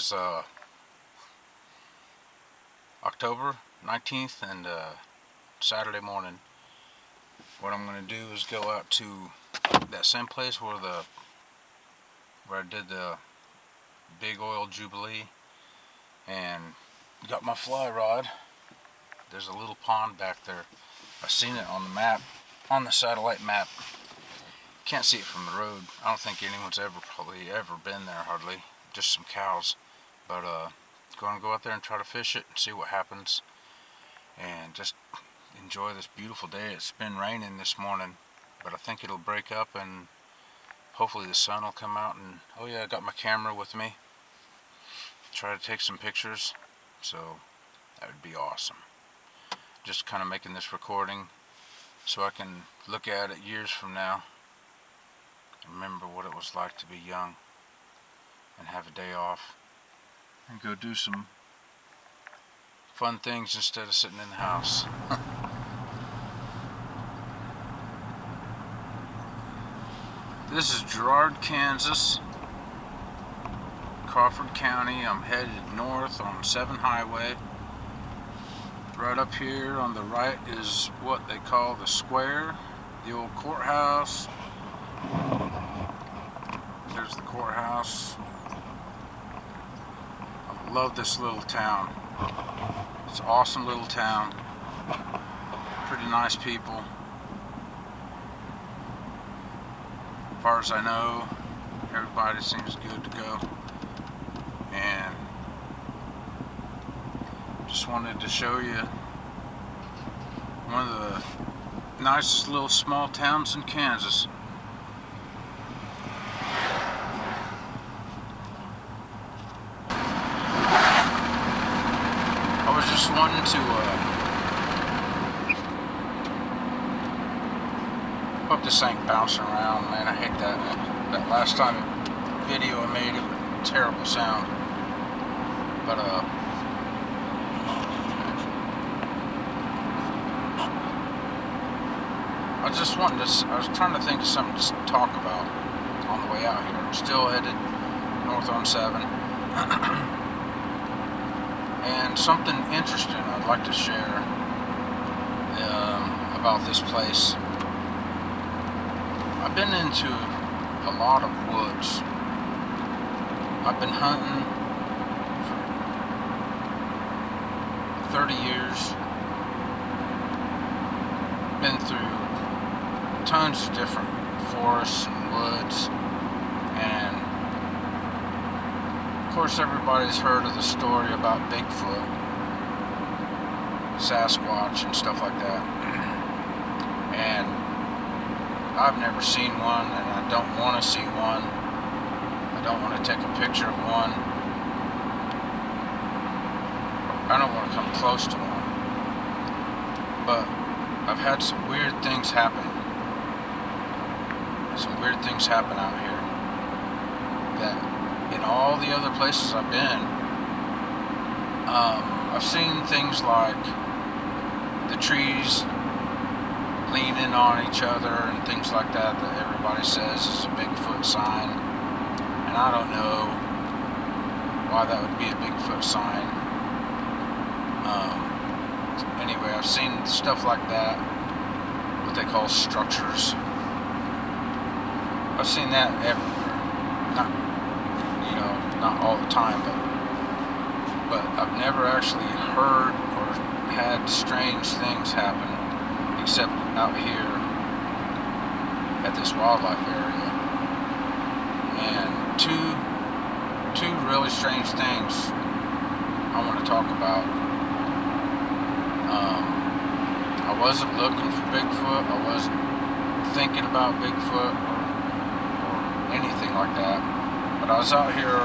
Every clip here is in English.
is October 19th and Saturday morning. What I'm going to do is go out to that same place where I did the big oil jubilee and got my fly rod. There's a little pond back there. I've seen it on the map, on the satellite map. Can't see it from the road. I don't think anyone's probably ever been there, hardly. Just some cows. But going to go out there and try to fish it and see what happens. And just enjoy this beautiful day. It's been raining this morning, but I think it'll break up and hopefully the sun will come out. And oh yeah, I got my camera with me. Try to take some pictures. So that would be awesome. Just kind of making this recording so I can look at it years from now. Remember what it was like to be young and have a day off and go do some fun things instead of sitting in the house. This is Girard, Kansas, Crawford County. I'm headed north on 7 Highway. Right up here on the right is what they call the square, the old courthouse. There's the courthouse. I love this little town. It's an awesome little town. Pretty nice people. As far as I know, everybody seems good to go. And just wanted to show you one of the nicest little small towns in Kansas. I was just wanting to hope this ain't bouncing around, man. I hate that last time video I made, it was a terrible sound. But I was trying to think of something to talk about on the way out here. I'm still headed north on 7. And something interesting I'd like to share about this place. I've been into a lot of woods. I've been hunting for 30 years. Been through tons of different forests and woods, and of course everybody's heard of the story about Bigfoot, Sasquatch and stuff like that. And I've never seen one, and I don't want to see one. I don't want to take a picture of one. I don't want to come close to one. But I've had some weird things happen. Some weird things happen out here that in all the other places I've been, I've seen things like the trees leaning on each other and things like that everybody says is a Bigfoot sign. And I don't know why that would be a Bigfoot sign. Anyway, I've seen stuff like that, what they call structures. I've seen that everywhere. Not all the time, but I've never actually heard or had strange things happen except out here at this wildlife area. And two really strange things I want to talk about. I wasn't looking for Bigfoot. I wasn't thinking about Bigfoot or anything like that. But I was out here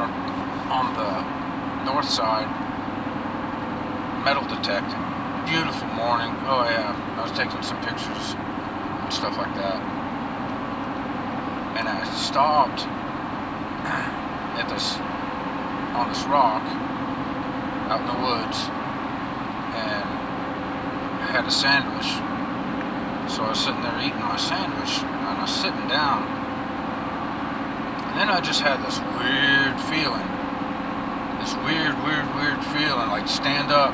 on the north side, metal detecting. Beautiful morning. Oh yeah, I was taking some pictures and stuff like that. And I stopped on this rock out in the woods, and I had a sandwich. So I was sitting there eating my sandwich, and I was sitting down. And then I just had this weird feeling this weird feeling, like stand up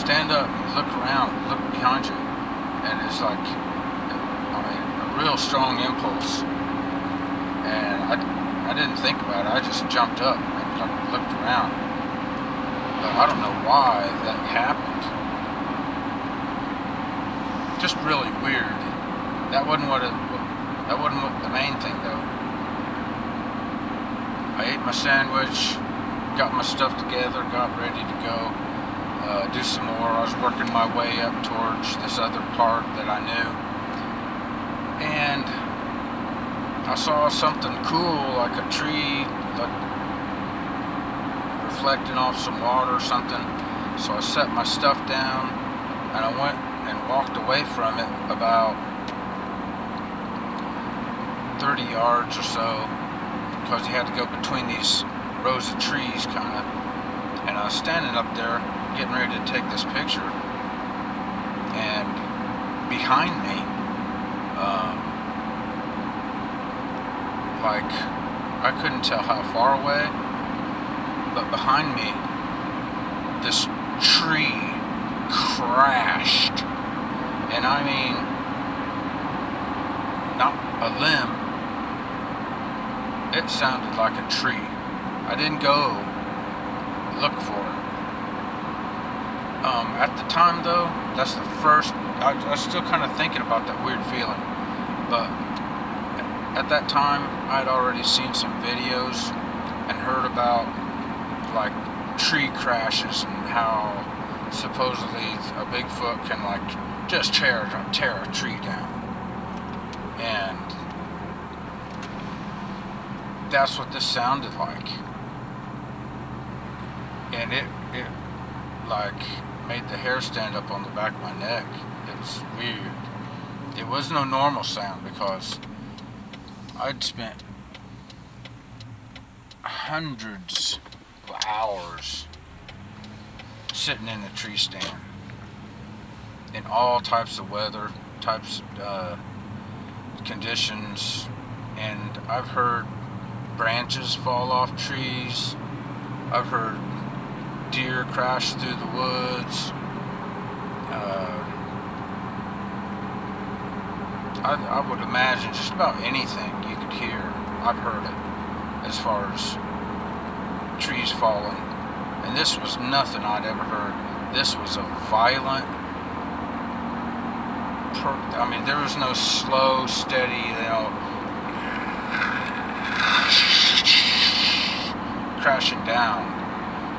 and look around, look behind you, and it's like, I mean, a real strong impulse. And I didn't think about it. I just jumped up and looked around. But I don't know why that happened. Just really weird. That wasn't what the main thing though. I ate my sandwich, got my stuff together, got ready to go do some more. I was working my way up towards this other part that I knew, and I saw something cool, like a tree, like reflecting off some water or something. So I set my stuff down and I went and walked away from it about 30 yards or so, because you had to go between these rows of trees kind of. And I was standing up there getting ready to take this picture, and behind me, like, I couldn't tell how far away, but behind me, this tree crashed. And I mean, not a limb. It sounded like a tree. I didn't go look for it. At the time though, that's the first, I was still kind of thinking about that weird feeling. But at that time, I'd already seen some videos and heard about like tree crashes and how supposedly a Bigfoot can like just tear a tree down. And that's what this sounded like. And it like made the hair stand up on the back of my neck. It was weird. It was no normal sound, because I'd spent hundreds of hours sitting in the tree stand in all types of weather, conditions, and I've heard branches fall off trees. I've heard deer crash through the woods. I would imagine just about anything you could hear, I've heard it, as far as trees falling. And this was nothing I'd ever heard. This was a violent, I mean, there was no slow, steady, crashing down.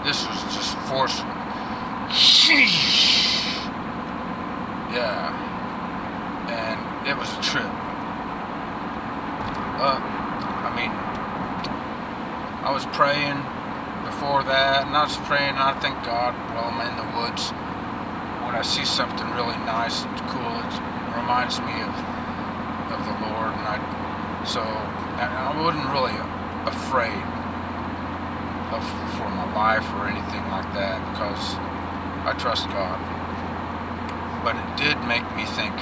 This was just forceful. Yeah. And it was a trip. I mean, I was praying before that, and I was praying, and I thank God while I'm in the woods. When I see something really nice and cool, it reminds me of the Lord, and I wasn't really afraid for my life or anything like that, because I trust God. But it did make me think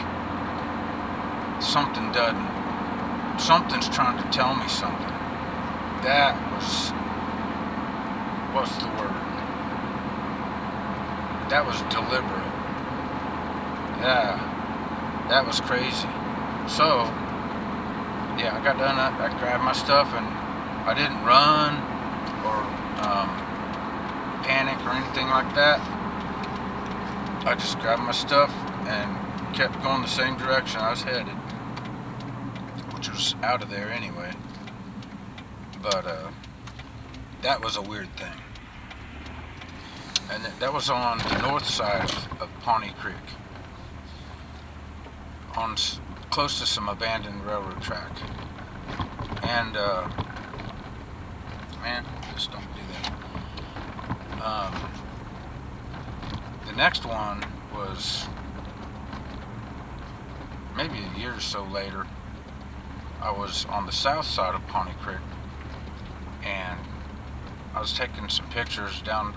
something's trying to tell me something. That was, what's the word? That was deliberate. Yeah, that was crazy. So, yeah, I got done, I grabbed my stuff, and I didn't run or panic or anything like that. I just grabbed my stuff and kept going the same direction I was headed, which was out of there anyway. But that was a weird thing. And that was on the north side of Pawnee Creek, close to some abandoned railroad track. And man, just don't do that. The next one was maybe a year or so later. I was on the south side of Pawnee Creek, and I was taking some pictures down.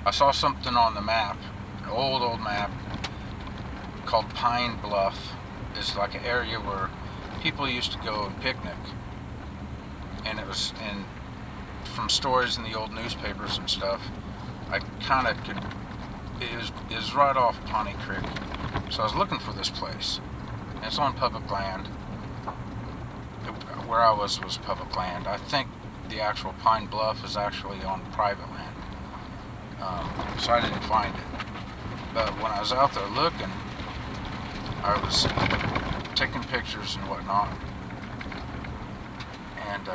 I saw something on the map, an old map, called Pine Bluff. It's like an area where people used to go and picnic, and it was in from stories in the old newspapers and stuff, I kind of could. It was right off Pawnee Creek, so I was looking for this place. And it's on public land. Where I was public land. I think the actual Pine Bluff is actually on private land, so I didn't find it. But when I was out there looking, I was taking pictures and whatnot, and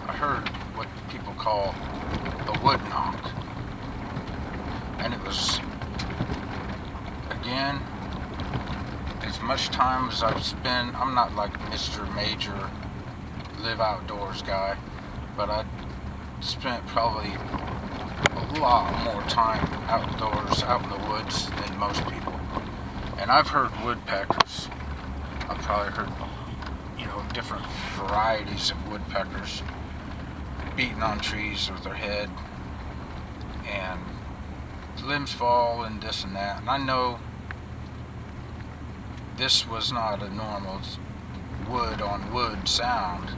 I heard what people call a wood knock, and it was, again, as much time as I've spent, I'm not like Mr. Major live outdoors guy, but I spent probably a lot more time outdoors, out in the woods than most people. And I've heard woodpeckers. I've probably heard, different varieties of woodpeckers beating on trees with their head, and limbs fall and this and that. And I know this was not a normal wood on wood sound.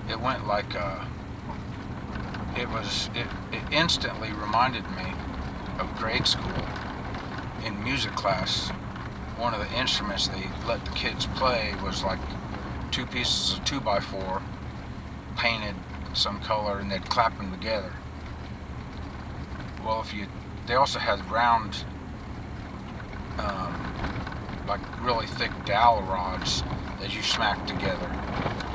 It went like it instantly reminded me of grade school. In music class, one of the instruments they let the kids play was like 2 pieces of 2x4 painted some color, and they'd clap them together. Well, they also had round, like really thick dowel rods that you smacked together,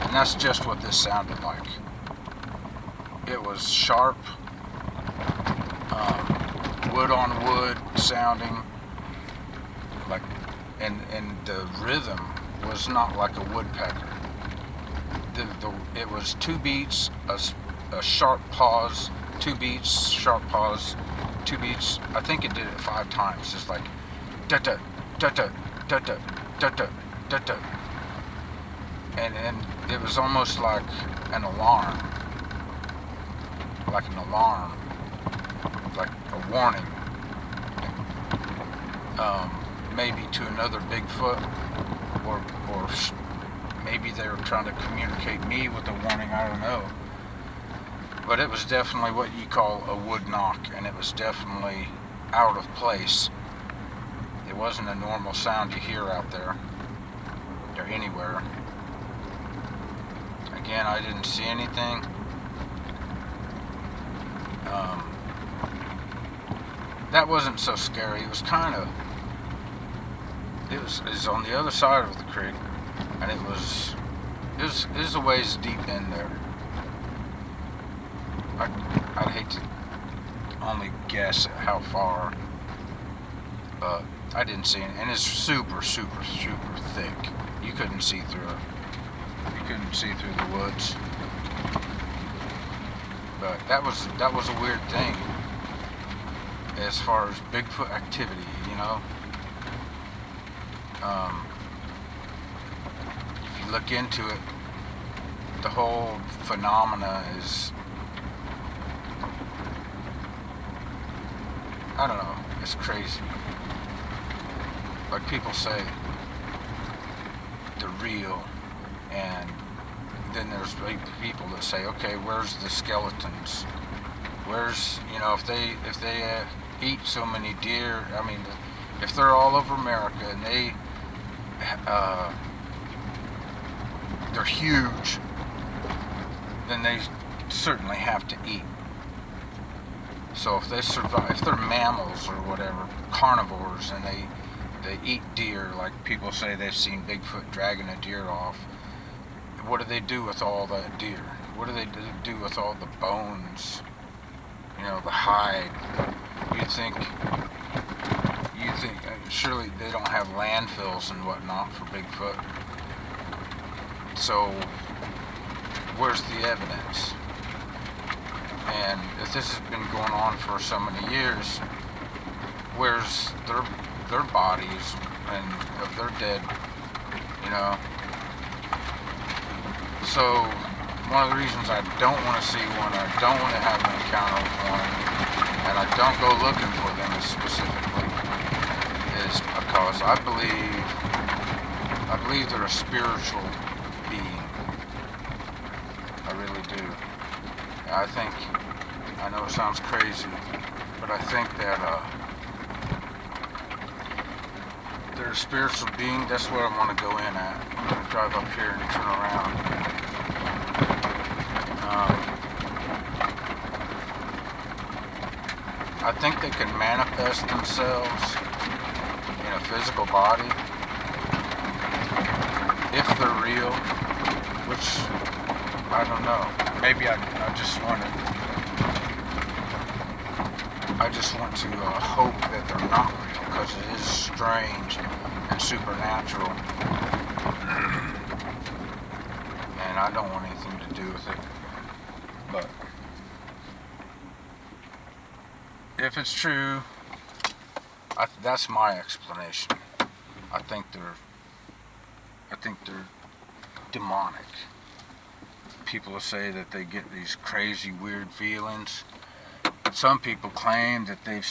and that's just what this sounded like. It was sharp, wood on wood sounding, like, and the rhythm was not like a woodpecker. It was 2 beats, a sharp pause, 2 beats, sharp pause, 2 beats. I think it did it 5 times. It's like da da da da da da da da da da, and it was almost like an alarm, like a warning, maybe to another Bigfoot, or maybe they were trying to communicate me with a warning. I don't know. But it was definitely what you call a wood knock, and it was definitely out of place. It wasn't a normal sound you hear out there or anywhere. Again, I didn't see anything. That wasn't so scary. It was kind of, it was on the other side of the creek, and it was a ways deep in there. I'd hate to only guess at how far, but I didn't see it. And it's super, super, super thick. You couldn't see through it. You couldn't see through the woods. But that was a weird thing as far as Bigfoot activity, If you look into it, the whole phenomena is, I don't know, it's crazy. Like people say, they're real, and then there's people that say, okay, where's the skeletons? Where's, if they eat so many deer, I mean, if they're all over America and they're huge, then they certainly have to eat. So if they survive, if they're mammals or whatever, carnivores, and they eat deer, like people say they've seen Bigfoot dragging a deer off, what do they do with all that deer? What do they do with all the bones? The hide. You think surely they don't have landfills and whatnot for Bigfoot. So where's the evidence? And if this has been going on for so many years, where's their bodies and of their dead? So one of the reasons I don't want to see one, I don't want to have an encounter with one, and I don't go looking for them specifically, is because I believe they're a spiritual being, a really do. I know it sounds crazy, but I think that they're a spiritual being. That's where I want to go in at. I'm going to drive up here and turn around. I think they can manifest themselves in a physical body if they're real, which I don't know. Maybe I just want to hope that they're not real, because it is strange and supernatural, and I don't want anything to do with it. But if it's true, that's my explanation. I think they're demonic. People say that they get these crazy, weird feelings. Some people claim that they've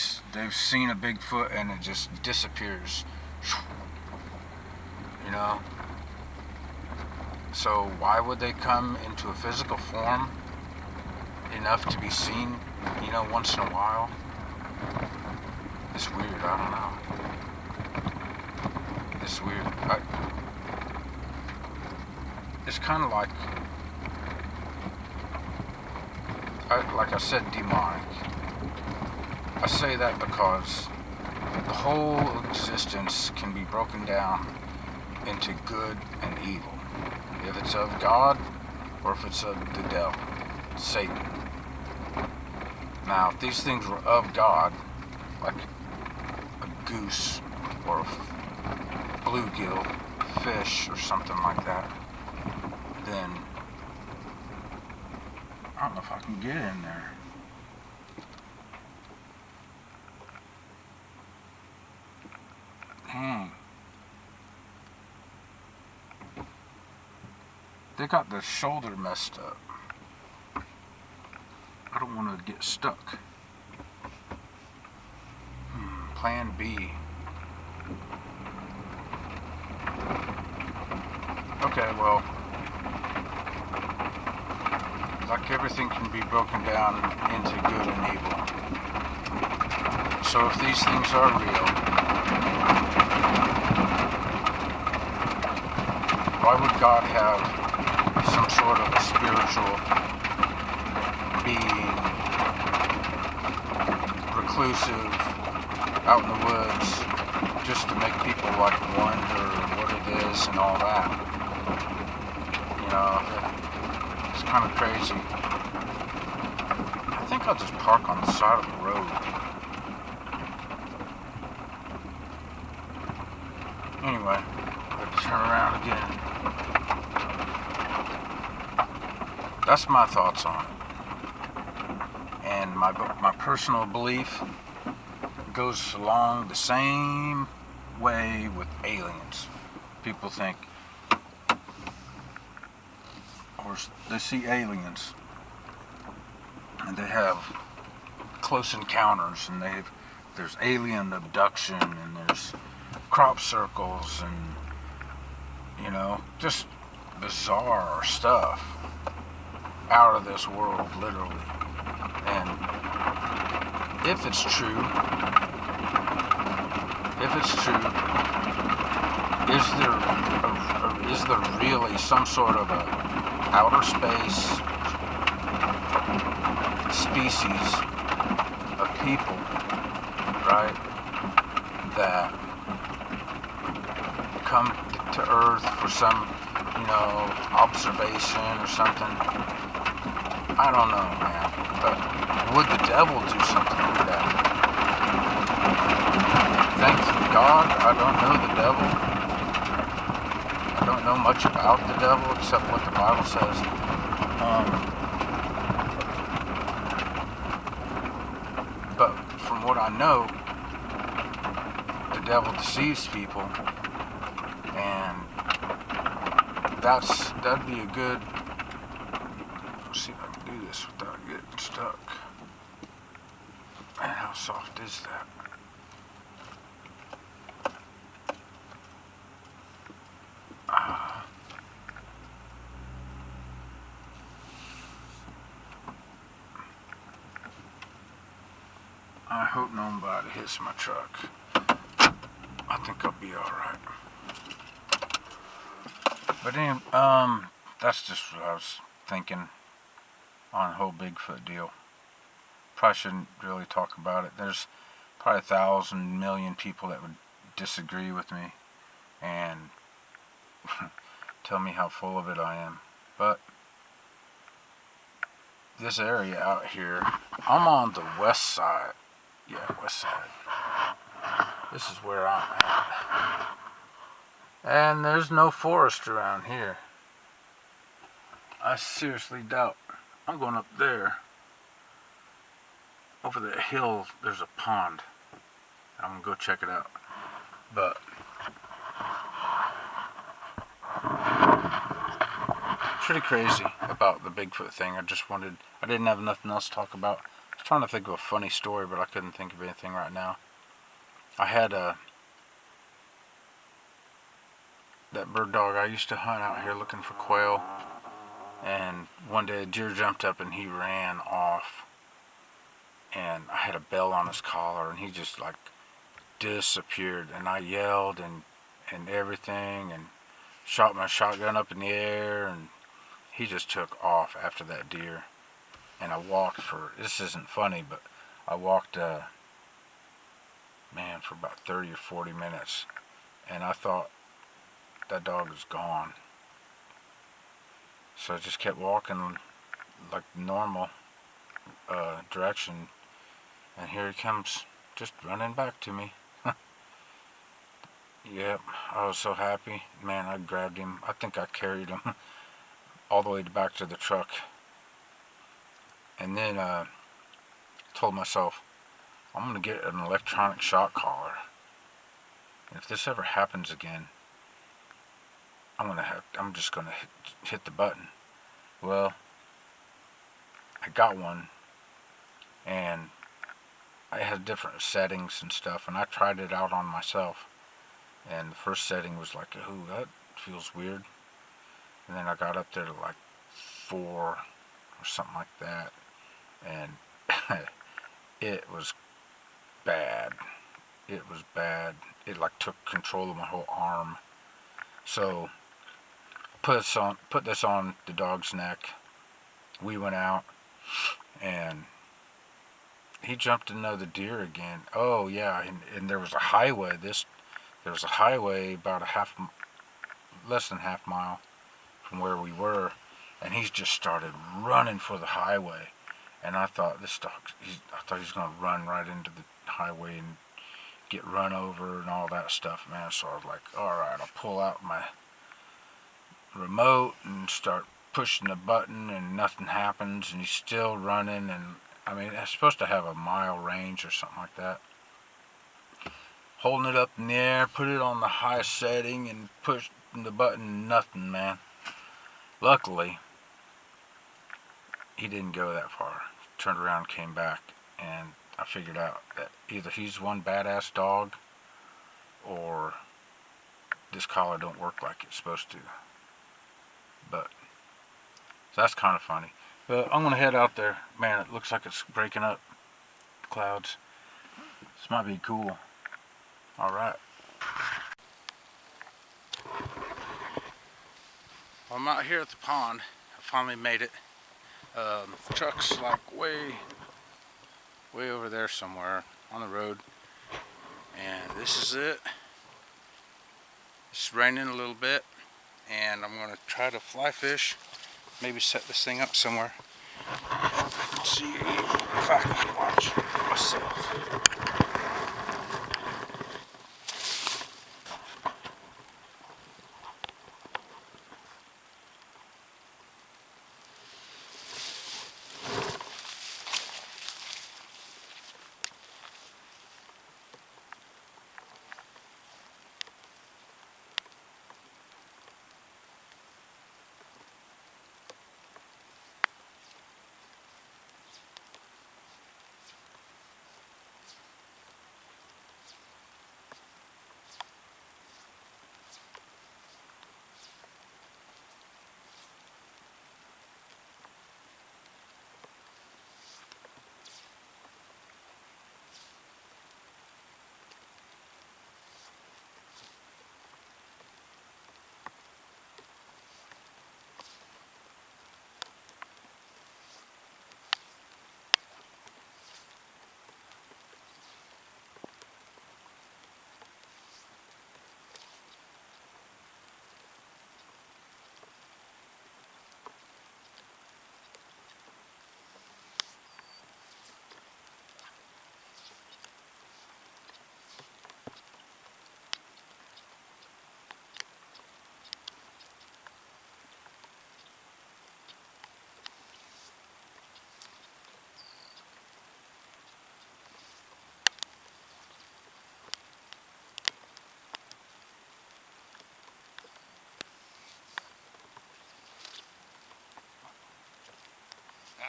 seen a Bigfoot and it just disappears. You know? So why would they come into a physical form enough to be seen, once in a while? It's weird, I don't know. It's weird. It's kind of like I said, demonic. I say that because the whole existence can be broken down into good and evil. If it's of God or if it's of the devil, Satan. Now, if these things were of God, like a goose or a bluegill fish or something like that, then I don't know if I can get in there. They got the shoulder messed up. I don't want to get stuck. Plan B. Okay, well, like everything can be broken down into good and evil. So if these things are real, why would God have some sort of a spiritual being, reclusive, out in the woods, just to make people like wonder what it is and all that? It's kind of crazy. I think I'll just park on the side of the road. Anyway, let's turn around again. That's my thoughts on it. And my personal belief goes along the same way with aliens. People think, or they see aliens and they have close encounters, and there's alien abduction, and there's crop circles, and just bizarre stuff out of this world, literally. And if it's true, is there really some sort of a outer space species of people, right, that come to Earth for some, observation or something? I don't know, man. But would the devil do something like that? Thanks to God, I don't know the devil. I don't know much about the devil except what the Bible says. But from what I know, the devil deceives people, and that'd be a good. Let's see if I can do this without getting stuck. Man, how soft is that? I hope nobody hits my truck. I think I'll be alright. But anyway, that's just what I was thinking on the whole Bigfoot deal. Probably shouldn't really talk about it. There's probably 1,000 million people that would disagree with me and tell me how full of it I am. But this area out here, I'm on the west side. Yeah, west side. This is where I'm at. And there's no forest around here. I seriously doubt. I'm going up there. Over the hill, there's a pond. I'm going to go check it out. But pretty crazy about the Bigfoot thing. I didn't have nothing else to talk about. I was trying to think of a funny story, but I couldn't think of anything right now. I had that bird dog I used to hunt out here looking for quail, and one day a deer jumped up and he ran off, and I had a bell on his collar and he just like disappeared, and I yelled and everything and shot my shotgun up in the air, and he just took off after that deer. And I walked this isn't funny, but I walked for about 30 or 40 minutes, and I thought that dog was gone. So I just kept walking like normal direction, and here he comes, just running back to me. Yep, I was so happy. Man, I grabbed him. I think I carried him all the way back to the truck. And then told myself, I'm going to get an electronic shock collar. And if this ever happens again, I'm just going to hit the button. Well, I got one, and it had different settings and stuff, and I tried it out on myself. And the first setting was like, ooh, that feels weird. And then I got up there to like 4 or something like that, and it was bad. It was bad. It like took control of my whole arm. So put this on the dog's neck. We went out, and he jumped another deer again. Oh yeah, and there was a highway. There was a highway about less than half mile from where we were, and he just started running for the highway. And I thought I thought he was going to run right into the highway and get run over and all that stuff, man. So I was like, all right, I'll pull out my remote and start pushing the button, and nothing happens, and he's still running. And I mean, it's supposed to have a mile range or something like that. Holding it up in the air, put it on the highest setting, and pushing the button, nothing, man. Luckily, he didn't go that far. Turned around, came back, and I figured out that either he's one badass dog, or this collar don't work like it's supposed to. But so that's kind of funny. But I'm gonna head out there. Man, it looks like it's breaking up. Clouds. This might be cool. All right. Well, I'm out here at the pond. I finally made it. The truck's like way over there somewhere on the road, and this is it. It's raining a little bit, and I'm going to try to fly fish, maybe set this thing up somewhere. Let's see if I can watch myself.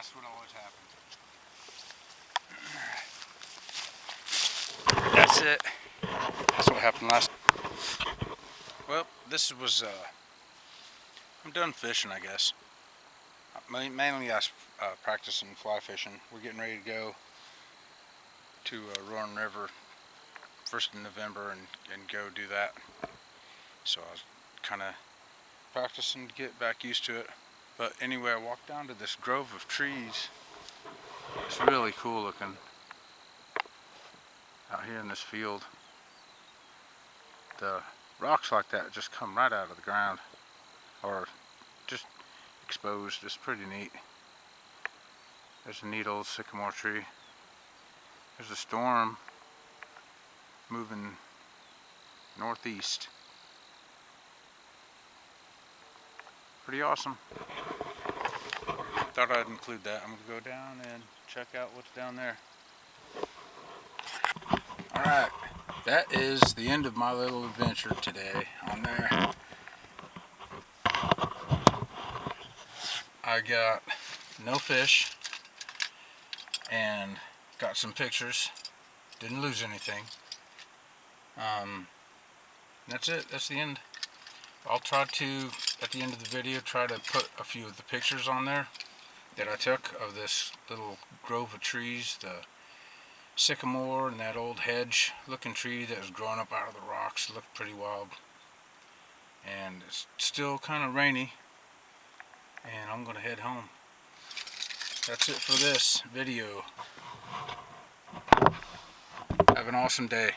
That's what always happens. That's it. That's what happened last. Well, this was. I'm done fishing, I guess. Mainly I was practicing fly fishing. We're getting ready to go to Roaring River 1st of November and go do that. So I was kind of practicing to get back used to it. But anyway, I walked down to this grove of trees. It's really cool looking out here in this field. The rocks like that just come right out of the ground, or just exposed. It's pretty neat. There's a neat old sycamore tree. There's a storm moving northeast. Pretty awesome. Thought I'd include that. I'm gonna go down and check out what's down there. Alright, that is the end of my little adventure today on there. I got no fish and got some pictures. Didn't lose anything. That's it. That's the end. I'll try to, at the end of the video, try to put a few of the pictures on there that I took of this little grove of trees, the sycamore and that old hedge looking tree that was growing up out of the rocks. Looked pretty wild. And it's still kind of rainy, and I'm gonna head home. That's it for this video. Have an awesome day.